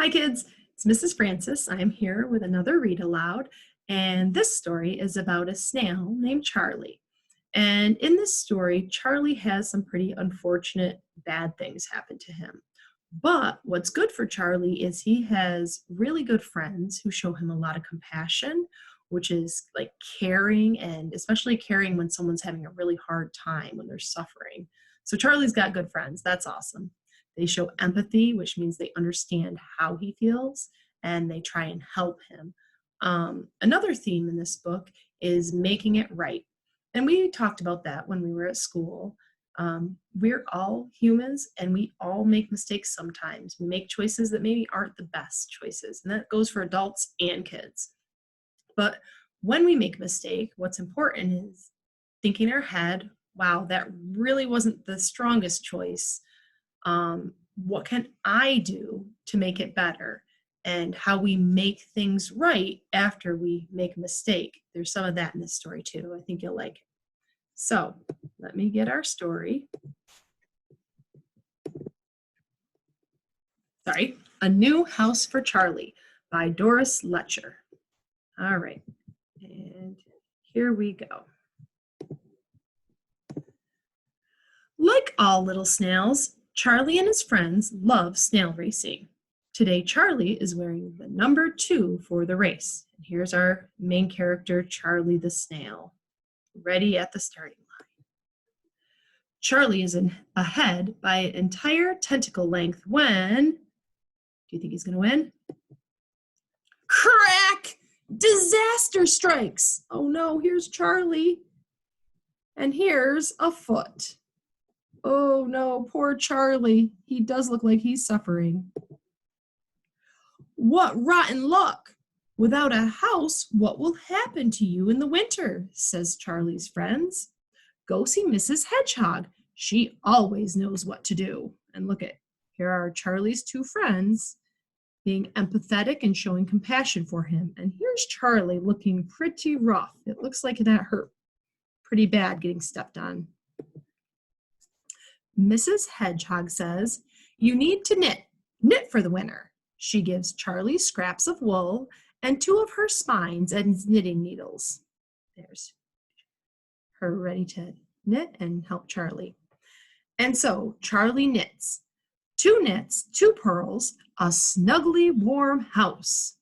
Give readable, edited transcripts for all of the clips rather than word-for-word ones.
Hi kids, it's Mrs. Francis. I'm here with another read aloud, and this story is about a snail named Charlie. And in this story, Charlie has some pretty unfortunate bad things happen to him. But what's good for Charlie is he has really good friends who show him a lot of compassion, which is like caring, and especially caring when someone's having a really hard time, when they're suffering. So Charlie's got good friends. That's awesome. They show empathy, which means they understand how he feels and they try and help him. Another theme in this book is making it right. And we talked about that when we were at school. We're all humans and we all make mistakes sometimes. We make choices that maybe aren't the best choices, and that goes for adults and kids. But when we make a mistake, what's important is thinking in our head, wow, that really wasn't the strongest choice. What can I do to make it better? And how we make things right after we make a mistake. There's some of that in this story too. I think you'll like it. So let me get our story. Sorry, A New House for Charlie by Doris Letcher. All right, and here we go. Like all little snails, Charlie and his friends love snail racing. Today, Charlie is wearing the number 2 for the race. And here's our main character, Charlie the snail, ready at the starting line. Charlie is ahead by an entire tentacle length when... Do you think he's going to win? Crack! Disaster strikes! Oh no, here's Charlie. And here's a foot. Oh no, poor Charlie. He does look like he's suffering. What rotten luck! Without a house, what will happen to you in the winter? Says Charlie's friends. Go see Mrs. Hedgehog. She always knows what to do. And look at, here are Charlie's 2 friends being empathetic and showing compassion for him. And here's Charlie looking pretty rough. It looks like that hurt pretty bad getting stepped on. Mrs. Hedgehog says, you need to knit for the winter. She gives Charlie scraps of wool and 2 of her spines and knitting needles. There's her ready to knit and help Charlie. And so Charlie knits. 2 knits, 2 pearls, a snuggly warm house.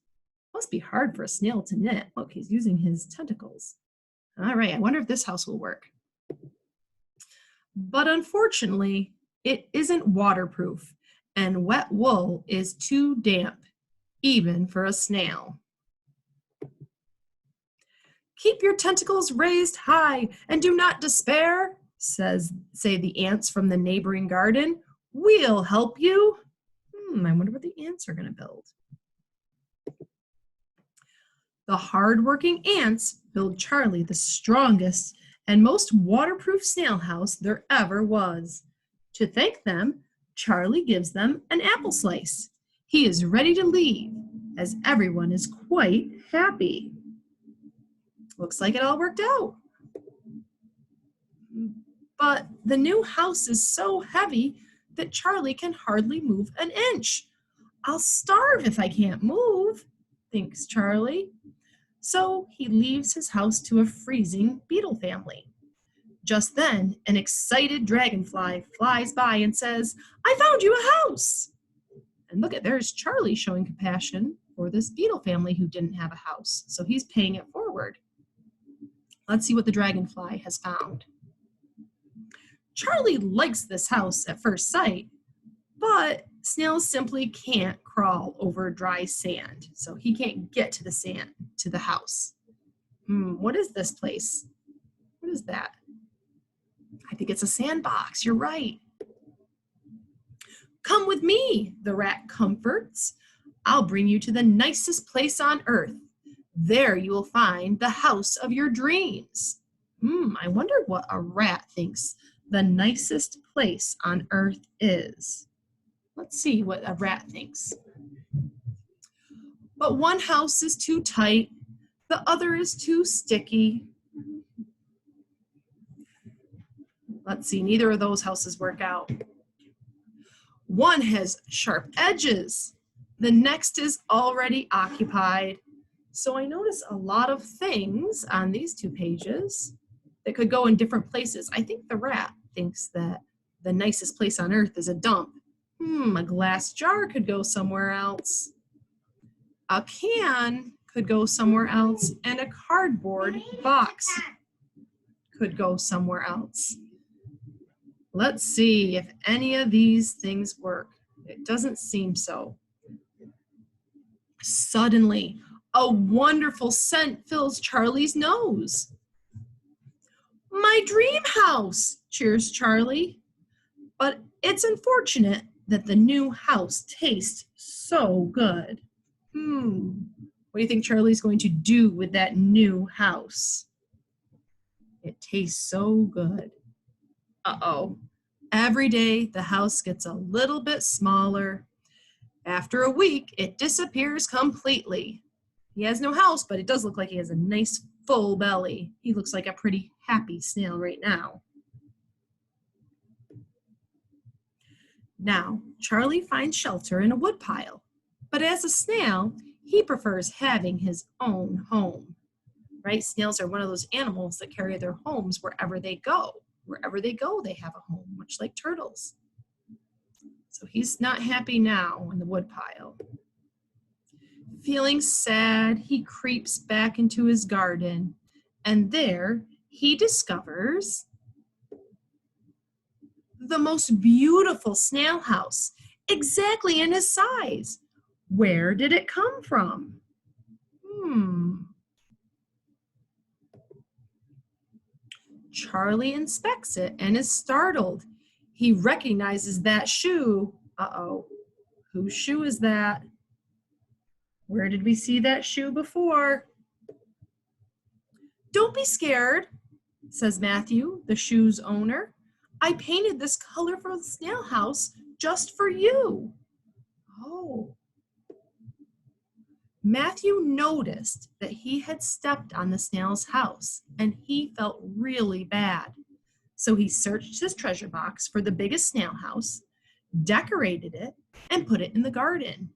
Must be hard for a snail to knit. Look, he's using his tentacles. All right, I wonder if this house will work. But unfortunately, it isn't waterproof, and wet wool is too damp, even for a snail. Keep your tentacles raised high and do not despair, say the ants from the neighboring garden. We'll help you. I wonder what the ants are going to build. The hard-working ants build Charlie the strongest and most waterproof snail house there ever was. To thank them, Charlie gives them an apple slice. He is ready to leave, as everyone is quite happy. Looks like it all worked out. But the new house is so heavy that Charlie can hardly move an inch. I'll starve if I can't move, thinks Charlie. So he leaves his house to a freezing beetle family. Just then, an excited dragonfly flies by and says, I found you a house. And look at, there's Charlie showing compassion for this beetle family who didn't have a house. So he's paying it forward. Let's see what the dragonfly has found. Charlie likes this house at first sight, but snails simply can't crawl over dry sand, so he can't get to the sand, to the house. What is this place? What is that? I think it's a sandbox, you're right. Come with me, the rat comforts. I'll bring you to the nicest place on earth. There you will find the house of your dreams. I wonder what a rat thinks the nicest place on earth is. Let's see what a rat thinks. But one house is too tight, the other is too sticky. Let's see, neither of those houses work out. One has sharp edges, The next is already occupied. So I notice a lot of things on these 2 pages that could go in different places. I think the rat thinks that the nicest place on earth is a dump. A glass jar could go somewhere else. A can could go somewhere else, and a cardboard box could go somewhere else. Let's see if any of these things work. It doesn't seem so. Suddenly, a wonderful scent fills Charlie's nose. My dream house, cheers Charlie. But it's unfortunate that the new house tastes so good. What do you think Charlie's going to do with that new house? It tastes so good. Uh-oh. Every day, the house gets a little bit smaller. After a week, it disappears completely. He has no house, but it does look like he has a nice full belly. He looks like a pretty happy snail right now. Now, Charlie finds shelter in a woodpile, but as a snail, he prefers having his own home. Right? Snails are one of those animals that carry their homes wherever they go. Wherever they go, they have a home, much like turtles. So he's not happy now in the woodpile. Feeling sad, he creeps back into his garden, and there he discovers the most beautiful snail house, exactly in his size. Where did it come from? Charlie inspects it and is startled. He recognizes that shoe. Uh-oh, whose shoe is that? Where did we see that shoe before? Don't be scared, says Matthew, the shoe's owner. I painted this colorful snail house just for you. Oh. Matthew noticed that he had stepped on the snail's house, and he felt really bad. So he searched his treasure box for the biggest snail house, decorated it, and put it in the garden.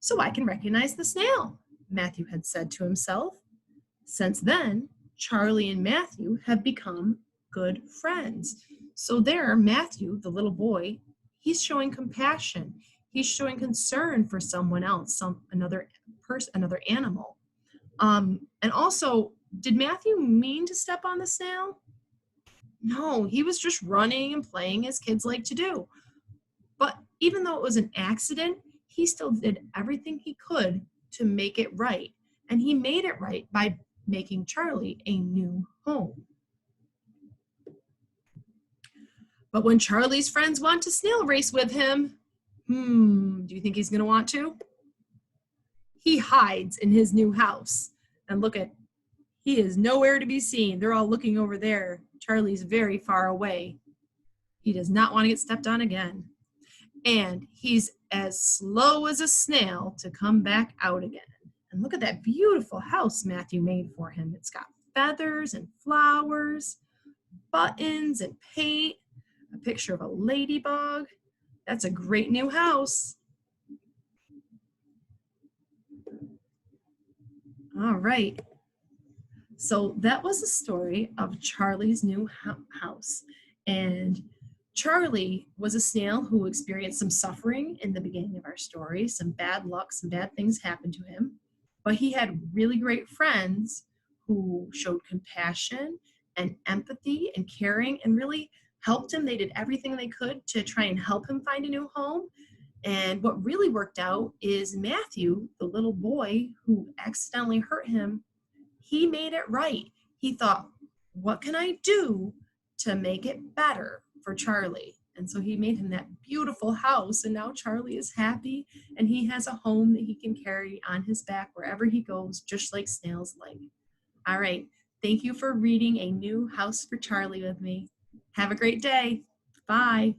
So I can recognize the snail, Matthew had said to himself. Since then, Charlie and Matthew have become good friends. So there, Matthew, the little boy, he's showing compassion. He's showing concern for someone else, another person, another animal. And also, did Matthew mean to step on the snail? No, he was just running and playing as kids like to do. But even though it was an accident, he still did everything he could to make it right. And he made it right by making Charlie a new home. But when Charlie's friends want to snail race with him, do you think he's going to want to? He hides in his new house. And look at, he is nowhere to be seen. They're all looking over there. Charlie's very far away. He does not want to get stepped on again. And he's as slow as a snail to come back out again. And look at that beautiful house Matthew made for him. It's got feathers and flowers, buttons and paint, a picture of a ladybug. That's a great new house. All right. So that was the story of Charlie's new house. And Charlie was a snail who experienced some suffering in the beginning of our story, some bad luck, some bad things happened to him. But he had really great friends who showed compassion and empathy and caring and really helped him. They did everything they could to try and help him find a new home. And what really worked out is Matthew, the little boy who accidentally hurt him, he made it right. He thought, what can I do to make it better for Charlie? And so he made him that beautiful house, and now Charlie is happy, and he has a home that he can carry on his back wherever he goes, just like snails like. All right, thank you for reading A New House for Charlie with me. Have a great day. Bye.